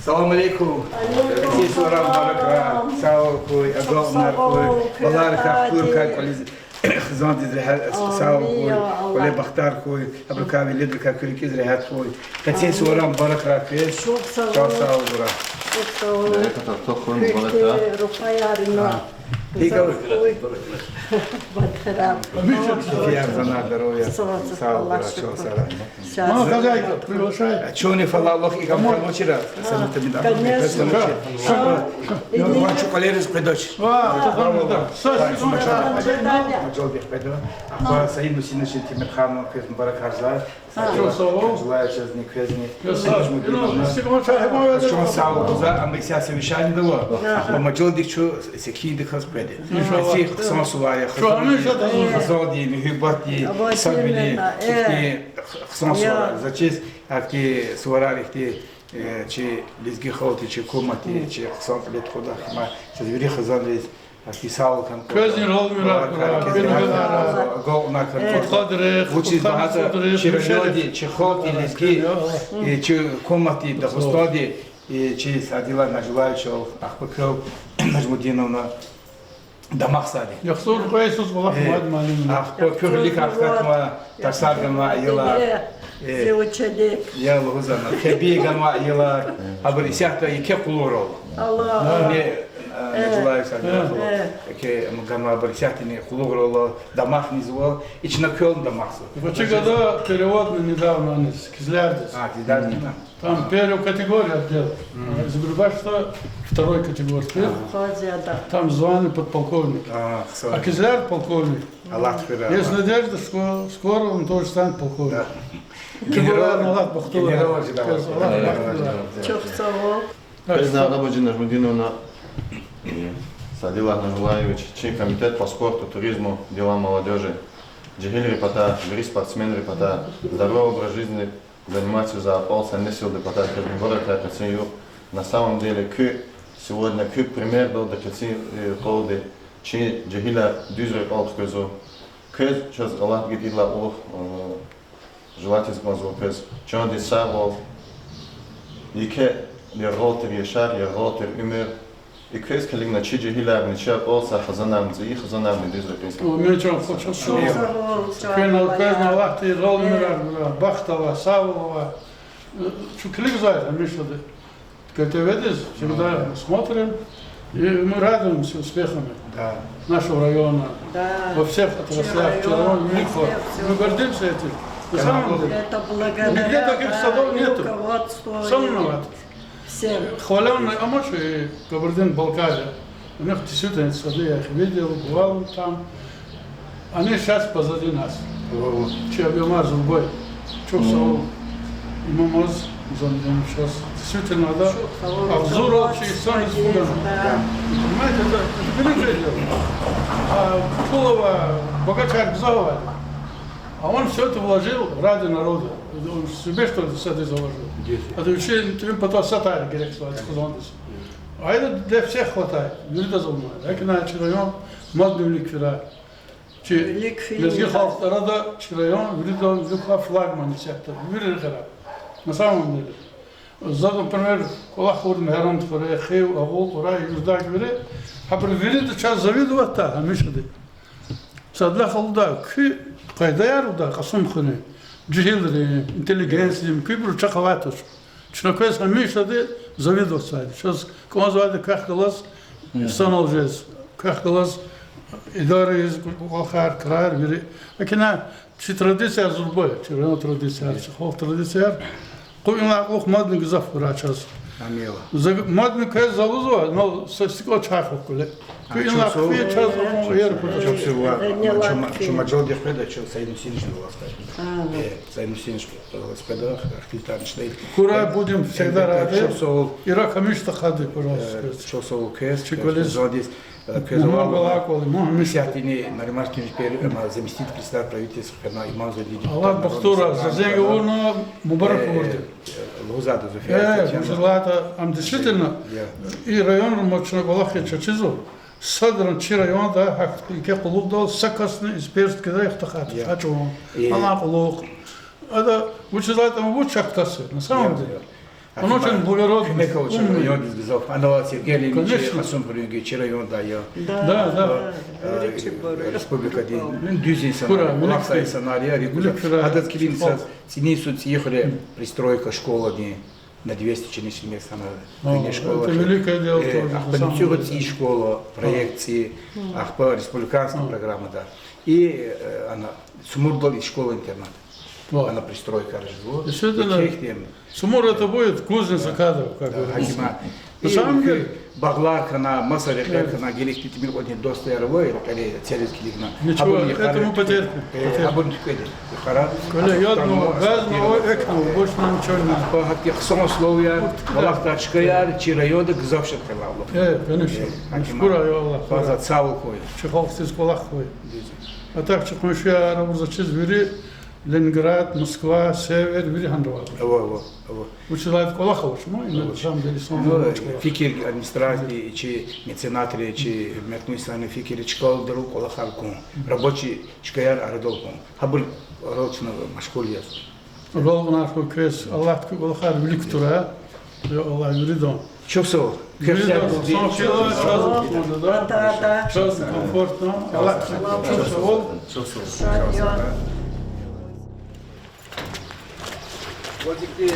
Салам алейкум. Сесурам барака. Сау кой, агомар кой. Баларка курка колиз. Хзан дизрехат сау кой. Коле бахтар кой. Абрука велидка курки зрехат кой. Сесурам барака кой. Сау бура. Это тохун барака. Рухаярина. Хигал. Батхарам. Я зана здоровья. Сау бура, чё сара. Мама хозяйка, приглашай. Чё не фалалох и кому вчера? Конечно. Я хочу колерис предочь. Sayın Hüseyin Timur Hanım kız mübarek harza. Желаю сейчас не квезни. Çok sağ ol kızlar. Ama siyasi bir şey de var. Ama çok dikço seki dikkat pedi. Sih kısa suvaya. Kısa diye mühibbat diye sabili. Kısa suvaya. Zaçiz ki suvarar ihti чи лизги хоти чи комати чи ксан лет хода ма чи вири хазан лиз писал кан Көзін ролмира, го на кан Қадыры, учи бахата чи роди чи хоти лизги чи комати да хостоди чи садила на желающего ахпаков Нажмудиновна да мақсади Яхсур қойсыз болақ мад малин. ахпаков лик ахтатма тарсаргама ела Я лузана. Хеби гама ела абри сяхта и ке кулорол. Allah. Не желаю садила. Ке гама абри сяхта не кулорол дамах не звал. Ична кёлн дамахсу. В Чигада перевод недавно из Кизлярдис. Ти да не. Там первую категорию отдел. Загрубаш, что второй категории. Там званый подполковник. А Кизляр полковник. Аллах хира. Есть надежда, что скоро он тоже станет полковником. Генерал Çok sağ ol. Prezident Рабоджи Нажмудиновна Садила Нажулаевич, член комитет по спорту, туризму, делам молодежи, Джигиль репота, вери спортсмен репота, здоровый образ жизни, заниматься за полса не сил репота, на самом деле, сегодня пример был до холоды, че Джигиля дюзры олхкозу, сейчас Аллах гидила олх желательно звукез, че он дисавол, и ке Ротер Яшар, Ротер Умер, и квест калик на чиджи хилар, ничего олса хазанам, и хазанам не дизры песни. Умечом хочу Квена лахти Ролмира, Бахтова, Савова. Клик знает, а Миша, как ты видишь, всегда смотрим, и мы радуемся успехами нашего района, во всех отраслях, Червон, Микфо. Мы гордимся этим. На самом деле, Это благодаря нигде таких садов нету. руководству. Сам виноват. Всем. Хваленный Амаш и Кабардино-Балкария. У них действительно сады, я их видел, бывал там. Они сейчас позади нас. Чебимар Зубой, Чуксау, Имамоз, сейчас действительно, да, обзор общий, сами испуганы. Понимаете, это великое дело. А Кулова, богачар Гзова, а он все это вложил ради народа. Он себе что-то с этой заложил. Это вообще, ты потом сатарь, греческий, а это для всех хватает. Люди заумные. Так иначе район, модный ликвидат. Лезги халфтарада, район, вридон, вилха флагман, сектор, вирихара. На самом деле. Задом, например, кола ходим, гарант, фаре, хев, авол, ура, юждак, вире. А при вире час завидовать та, а мишады. Садла халда, ки, кайдаяр, да, касум хане. Джихилри, интеллигенция, кибру чахаватуш. Чноквес амишады завидовать сайд. Сейчас, кому звали кахкалас, станул жез. Кахкалас, идары из Алхар, Крайер, вире. Акина, чи традиция зурбой, чи район традиция, чи хол традиция. Куйна ох модный гзаф час. Амела. Модный кайз залузва, но совсем чахов куле. Куйна куе час охуер Çok seviyor. Çumacol diye peda, çok Sayın Hüseyin был оставить. Sayın Hüseyin спеда, архитектурный. Кура будем всегда рады. Ирак амишта хады, пожалуйста. Çok sağ ol kes. Чеколез. Задис. Много лаколи, мишта. Сятини Маримарский заместитель председателя правительства Имам Задиди. Аллах Бахтура, за деньги урна Мубарак урди. Лузада Зофия. Желата, действительно, и район Мочноголахи Чачизу. Садран чи район, да, ке кулук дал, сакасны, исперст кеда их тахат. Хачу, Аллах кулук. Это, вы желаете, вы чактасы, на самом деле. Он очень благородный, Нека очень умный. район изгизов. Оно Сергей Леонидович, Конечно. Хасун Бурюнги, район да я. Да. Республика Дин. Дюзин Кура, сценарий, Лакса сценарий, Миликфира. Адат Килинца, Синису ехали пристройка школа на 200 чинишних мест на школа. Это великое дело тоже. Ахпанцюгат и школа, проекции, Ахпа республиканская программа, да. И она Сумурдал и школа-интернат. Она пристройка развела. Действительно, Сумур это будет кузница кадров, как говорится. На самом деле, Баглар хана, Масаре хана, Гелик Питимир, вот не доста яровой, или целец Килигна. Ничего, это мы потерпим. Абон Тюкеди, Хара. Коля, ядного, газного, экного, больше нам ничего не надо. По хатке самословия, Малахтачка яр, Чирайода, Гзавшат Хелавло. Конечно. Шкура, я Аллах. Фаза Цавлкой. Чеховцы с Кулахой. А так, Чехмышья, Рабузачи, Звери, Ленинград, Москва, Север, Вили Хандровал. Во. Училает Кулахова, на самом деле, Ну, фикир администрации, чи меценатори, чи метнуисаны фикир, чкал дару Кулахарку. Рабочий чкаяр арадолку. Хабыр рочно машкульяс. Ролл наш квес, Аллах Кулахар, Велик Тура, Аллах Юридон. Чоксо. Юридон, Да. сейчас комфортно, Аллах Радио. Вот где